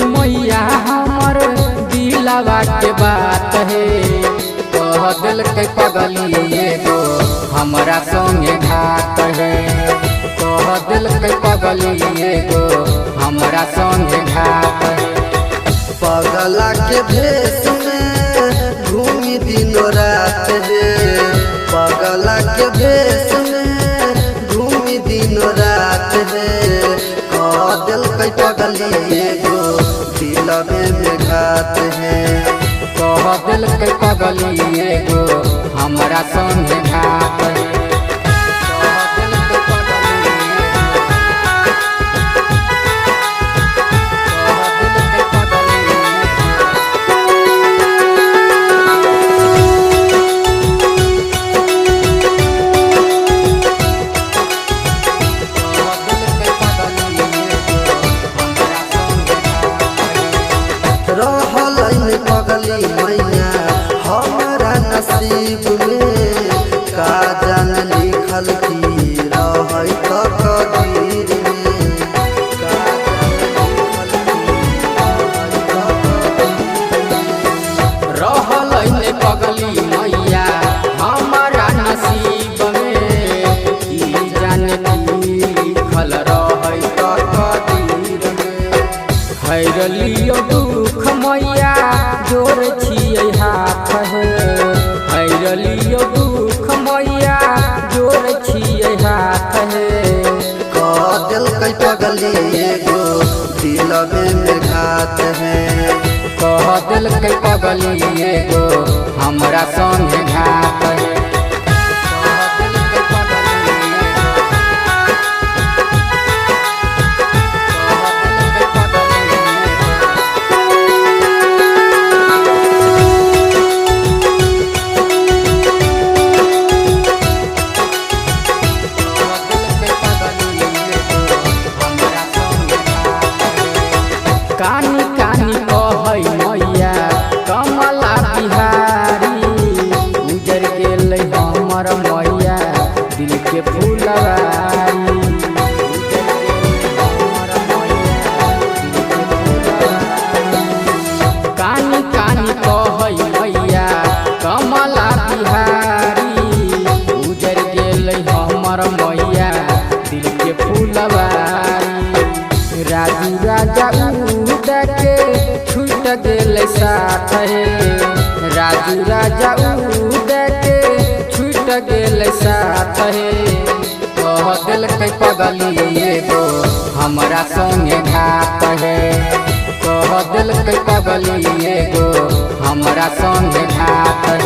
मैया हमर दिलवा के बात है। कह दिल के पगली एगो हमरा संगे घात है। कह दिल के पगली एगो हमरा संगे घात है। पगला के भेष में घूमी दिनों रात है। पगला के भेष में घूमी दिनों रात है। कह दिल के पगली एगो दिलवे में घात है। कह दिल के पगली एगो हमरा संगे घात है। पगली मैया हमारा नसीब में का जान लिखल की रही तकदीर में। का रहल पगली मैया हमारा नसीब में ई जान लिखल रही तकदीर में। हैरलियो दुख मैया जोर छियै हाथ है। हैरलियो दुख मैया जोर छियै हाथ है। कह दिल के पगली एगो दिलवे में घात है। कह दिल के पगली एगो हमरा संगे घात है। कानी कानी कहै मैया कमला बिहारी उजर गेल हमर मैया दिल के फुलवारी। कानी कानी कहै मैया कमला बिहारी उजर गेल हमर मैया दिल के फुलवारी। राजू राजा के छूट गेल साथ है। राजू राजा के छूट गेल साथ है। कह दिल के पगली एगो हमरा संगे घात है। कह दिल के पगली एगो हमरा संगे घात है।